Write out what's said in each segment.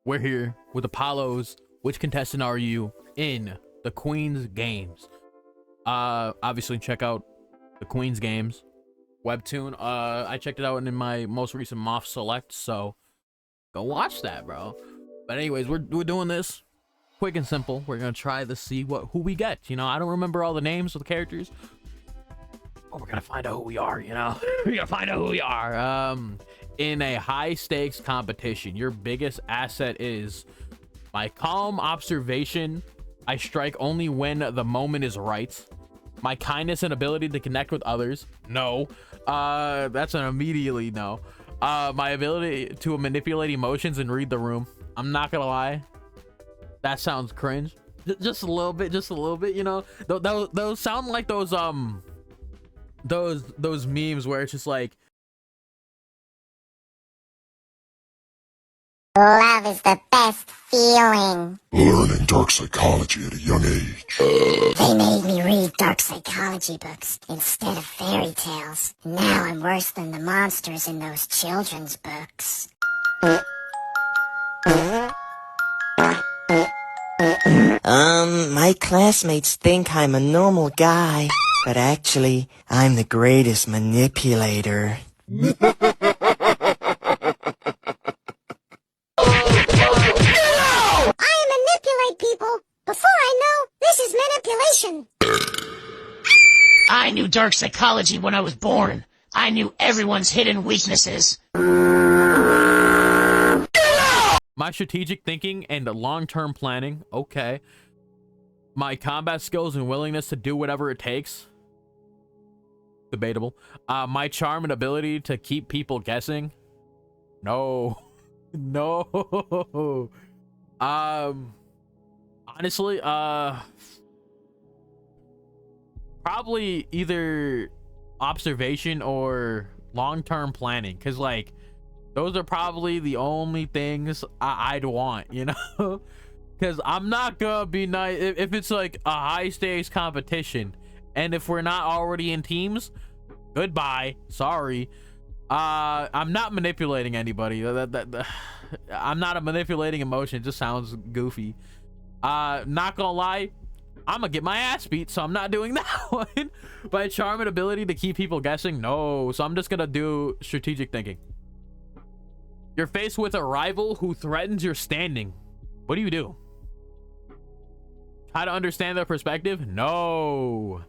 We're here with Apollo's Which Contestant Are You in the Queen's Games. Obviously check out the Queen's Games webtoon. I checked it out in my most recent Moth Select, so go watch that, bro. But anyways, we're doing this quick and simple. We're gonna try to see who we get. You know, I don't remember all the names of the characters, but we're gonna find out who we are. You know, we're gonna find out who we are. In a high stakes competition, your biggest asset is my calm observation. I strike only when the moment is right. My kindness and ability to connect with others. No. That's an immediately no. My ability to manipulate emotions and read the room. I'm not gonna lie, that sounds cringe. Just a little bit, you know. Those sound like those memes where it's just like, love is the best feeling. Learning dark psychology at a young age. They made me read dark psychology books instead of fairy tales. Now I'm worse than the monsters in those children's books. My classmates think I'm a normal guy, but actually, I'm the greatest manipulator. People, before I know, this is manipulation. I knew dark psychology when I was born. I knew everyone's hidden weaknesses. my strategic thinking and long-term planning. Okay. My combat skills and willingness to do whatever it takes. Debatable. My charm and ability to keep people guessing. No. No. Honestly, probably either observation or long-term planning, because like those are probably the only things I'd want, you know. Because I'm not gonna be nice if it's like a high stakes competition, and if we're not already in teams, goodbye, sorry. I'm not manipulating anybody. I'm not manipulating emotion. It just sounds goofy. Not gonna lie, I'm gonna get my ass beat, so I'm not doing that one. By charm and ability to keep people guessing, no. So I'm just gonna do strategic thinking. You're faced with a rival who threatens your standing. What do you do? How to understand their perspective? No.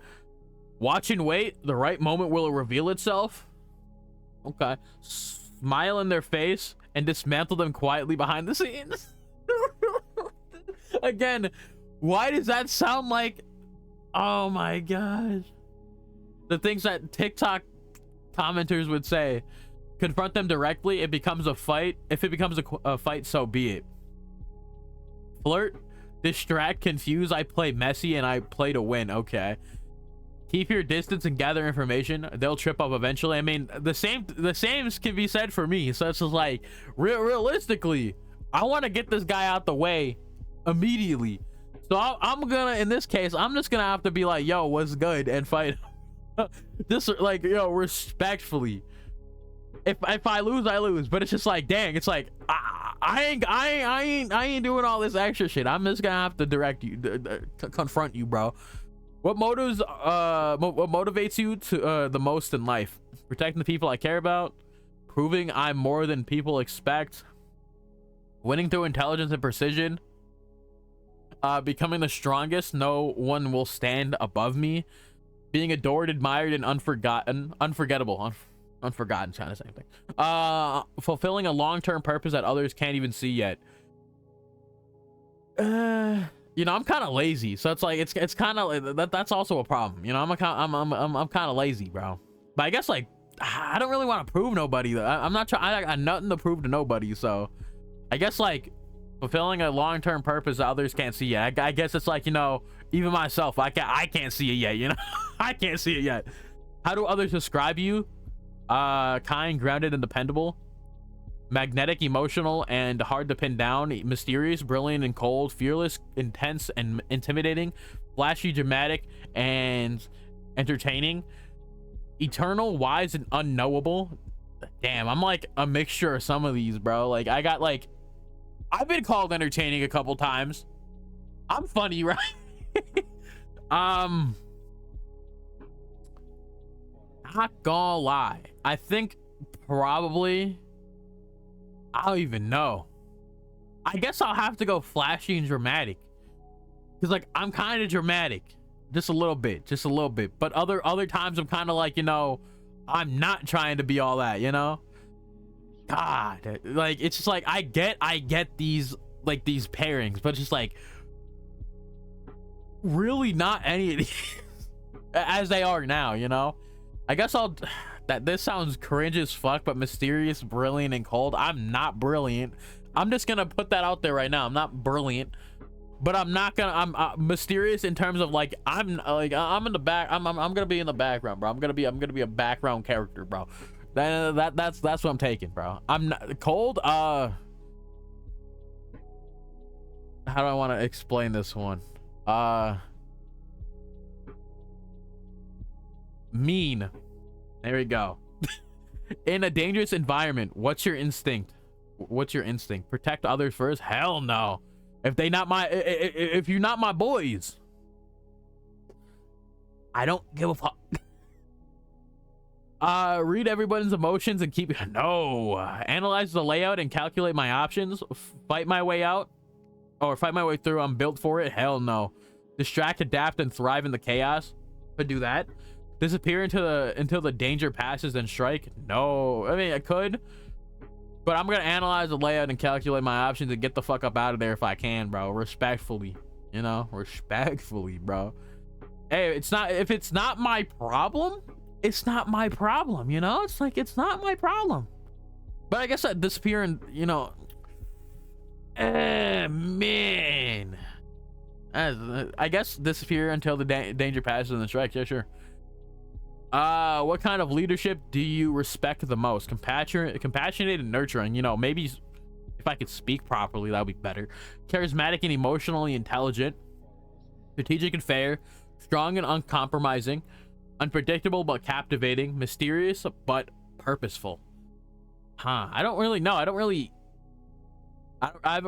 Watch and wait. The right moment will reveal itself. Okay. Smile in their face and dismantle them quietly behind the scenes. Again, why does that sound like, oh my gosh, the things that TikTok commenters would say? Confront them directly. It becomes a fight. If it becomes a fight, so be it. Flirt, distract, confuse. I play messy and I play to win. Okay. Keep your distance and gather information. They'll trip up eventually. I mean, the same can be said for me. So it's just like, realistically, I want to get this guy out the way immediately. So I'm gonna, in this case, I'm just gonna have to be like, yo, what's good, and fight. Just like, yo, respectfully. If I lose, I lose. But it's just like, dang, it's like I ain't doing all this extra shit. I'm just gonna have to direct you, confront you, bro. What motives what motivates you to the most in life? Protecting the people I care about, proving I'm more than people expect, winning through intelligence and precision, becoming the strongest. No one will stand above me, being adored, admired, and unforgettable. Unforgotten, kind of same thing. Fulfilling a long-term purpose that others can't even see yet. You know, I'm kind of lazy, so it's like it's kind of that's also a problem. You know, I'm kind of lazy, bro. But I guess like I don't really want to prove nobody though. I'm not trying. I got nothing to prove to nobody, so I guess like fulfilling a long-term purpose that others can't see yet. I guess it's like, you know, even myself, I can't see it yet. You know, I can't see it yet. How do others describe you? Kind, grounded, and dependable. Magnetic, emotional, and hard to pin down. Mysterious, brilliant, and cold. Fearless, intense, and intimidating. Flashy, dramatic, and entertaining. Eternal, wise, and unknowable. Damn, I'm like a mixture of some of these, bro. Like I got like I've been called entertaining a couple times. I'm funny, right? Not gonna lie. I think probably, I don't even know. I guess I'll have to go flashy and dramatic. Cause like I'm kind of dramatic. Just a little bit. But other times I'm kind of like, you know, I'm not trying to be all that, you know? God, like it's just like I get these like these pairings, but it's just like really not any of these as they are now, you know? I guess this sounds cringe as fuck, but mysterious, brilliant, and cold. I'm not brilliant. I'm just gonna put that out there right now. I'm not brilliant, but I'm mysterious in terms of like I'm in the back. I'm gonna be in the background, bro. I'm gonna be a background character, bro. That's what I'm taking, bro. I'm not cold. How do I want to explain this one? Mean. There we go. In a dangerous environment, what's your instinct? Protect others first? Hell no. If you're not my boys, I don't give a fuck. Read everyone's emotions and keep no. Analyze the layout and calculate my options. Fight my way out or fight my way through. I'm built for it. Hell no. Distract, adapt, and thrive in the chaos. Could do that. Disappear until the danger passes and strike. No. I mean, I could, but I'm gonna analyze the layout and calculate my options and get the fuck up out of there if I can, bro. Respectfully, you know, respectfully, bro. Hey, if it's not my problem, it's not my problem, you know? It's like, it's not my problem. But I guess that disappear and, you know, man. I guess disappear until the danger passes and the strike. Yeah, sure. What kind of leadership do you respect the most? Compassionate and nurturing. You know, maybe if I could speak properly, that would be better. Charismatic and emotionally intelligent. Strategic and fair. Strong and uncompromising. Unpredictable but captivating. Mysterious but purposeful. Huh. I don't really know. I haven't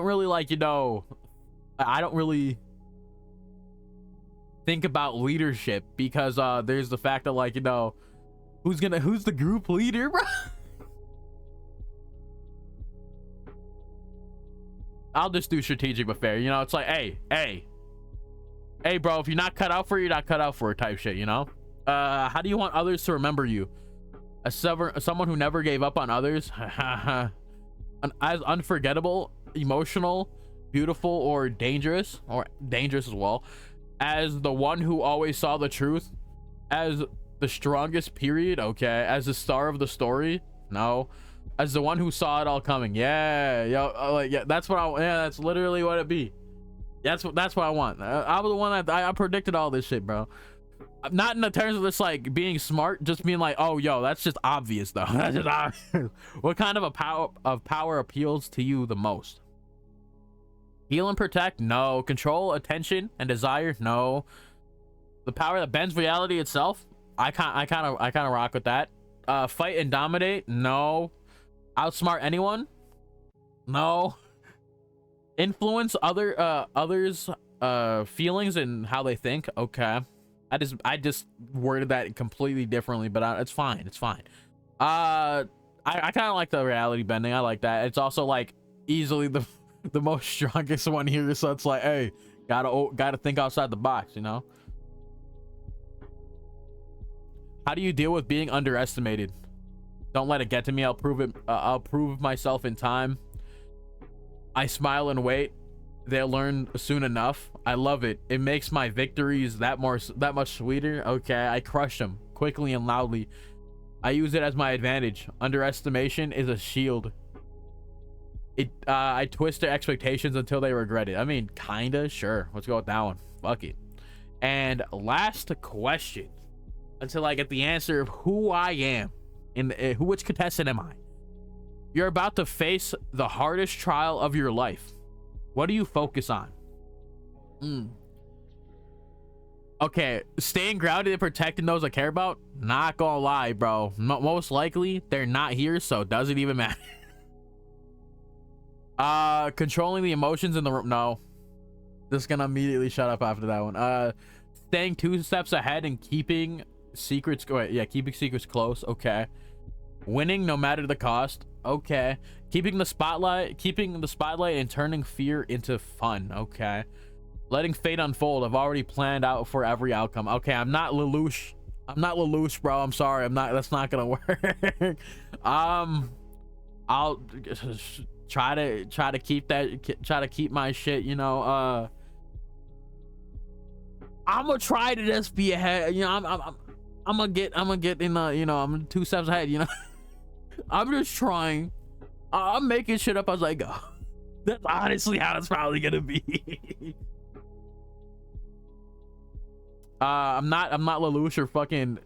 really, like, you know, I don't really think about leadership because there's the fact that, like, you know, who's the group leader, bro? I'll just do strategic but fair, you know. It's like, hey bro, if you're not cut out for it, you're not cut out for it type shit, you know. How do you want others to remember you? Someone who never gave up on others. As unforgettable, emotional, beautiful, or dangerous as well. As the one who always saw the truth. As the strongest, period. Okay. As the star of the story. No. As the one who saw it all coming. Yeah, yo, yeah, that's that's literally what it be. That's what I want. I was the one that I predicted all this shit, bro. Not in the terms of this, like, being smart, just being like, oh, yo, that's just obvious, though. That's just obvious. What kind of power appeals to you the most? Heal and protect? No. Control, attention, and desire? No. The power that bends reality itself? I kind of rock with that. Fight and dominate? No. Outsmart anyone? No. Influence others feelings and how they think? Okay. I just worded that completely differently, but it's fine. I kind of like the reality bending. I like that. It's also, like, easily the most strongest one here, so it's like, hey, gotta think outside the box, you know. How do you deal with being underestimated? Don't let it get to me. I'll prove myself in time. I smile and wait. They'll learn soon enough. I love it. It makes my victories that much sweeter. Okay, I crush them quickly and loudly. I use it as my advantage. Underestimation is a shield. I twist their expectations until they regret it. I mean, kinda, sure. Let's go with that one. Fuck it. And last question, until I get the answer of who I am which contestant am I? You're about to face the hardest trial of your life. What do you focus on? Okay, staying grounded and protecting those I care about? Not gonna lie, bro. Most likely, they're not here, so it doesn't even matter. Controlling the emotions in the room. No, just gonna immediately shut up after that one. Staying 2 steps ahead and keeping secrets. Wait, yeah, keeping secrets close. Okay. Winning no matter the cost. Okay. Keeping the spotlight and turning fear into fun. Okay. Letting fate unfold. I've already planned out for every outcome. Okay, I'm not Lelouch. I'm not Lelouch, bro. I'm sorry. I'm not. That's not gonna work. I'll try to keep that. Try to keep my shit. You know. I'm gonna try to just be ahead. You know. I'm gonna get in the. You know. I'm 2 steps ahead. You know. I'm just trying. I'm making shit up as I go. That's honestly how it's probably gonna be. I'm not Lelouch or fucking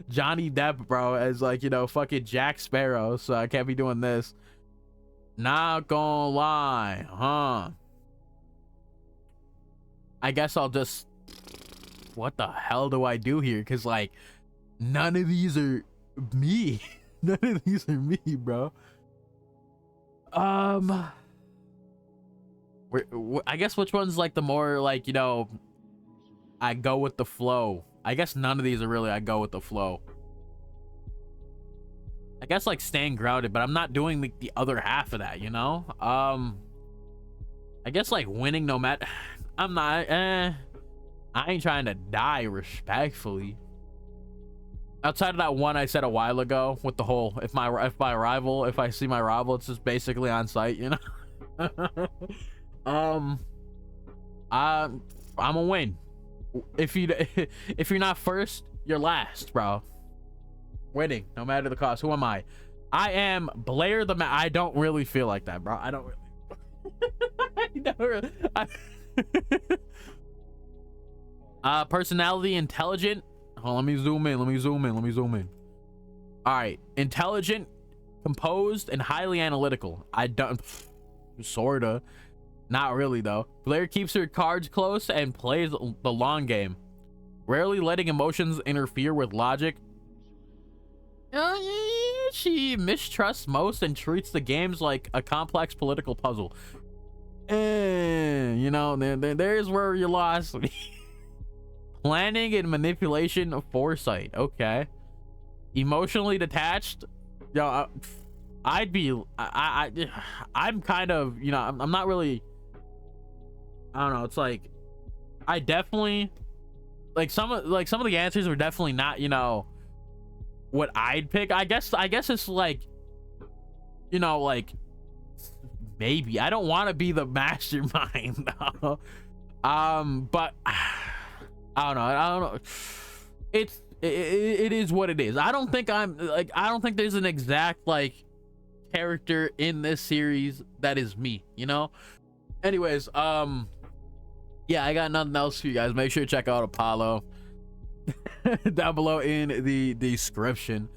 Johnny Depp, bro, as like, you know, fucking Jack Sparrow, so I can't be doing this. Not gonna lie, huh? I guess I'll just, what the hell do I do here? Because like none of these are me. None of these are me, bro. I guess which one's like the more like, you know, I go with the flow. I guess none of these are really I go with the flow. I guess like staying grounded, but I'm not doing the other half of that, you know. I guess like winning no matter. I'm not. I ain't trying to die respectfully. Outside of that one I said a while ago with the whole if I see my rival, it's just basically on site, you know. I'm a win. If you're not first, you're last, bro. Winning no matter the cost. Who am I? I am Blair the I don't really feel like that, bro. I don't really. Personality intelligent. Hold on, let me zoom in. All right, intelligent, composed, and highly analytical. I don't sorta. Not really though. Blair keeps her cards close and plays the long game, rarely letting emotions interfere with logic. She mistrusts most and treats the games like a complex political puzzle. You know, there's where you lost me. Planning and manipulation, foresight. Okay. Emotionally detached. Yo, I'm kind of, you know, I'm not really. I don't know. It's like I definitely like some of the answers are definitely not, you know, what I'd pick. I guess it's like, you know, like maybe I don't want to be the mastermind though. But I don't know. It is what it is. I don't think there's an exact like character in this series that is me, you know. Anyways, yeah, I got nothing else for you guys. Make sure to check out Apollo down below in the description,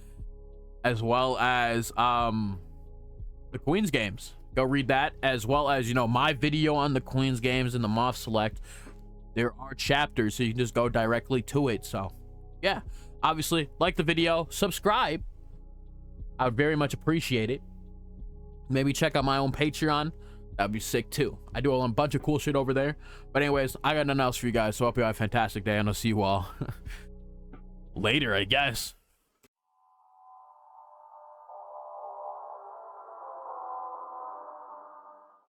as well as the Queen's Games. Go read that, as well as, you know, my video on the Queen's Games and the Moth Select. There are chapters, so you can just go directly to it. So yeah, obviously like the video, subscribe. I would very much appreciate it. Maybe check out my own Patreon. That'd be sick too. I do a bunch of cool shit over there. But anyways, I got nothing else for you guys, so I hope you have a fantastic day, and I'll see you all later, I guess.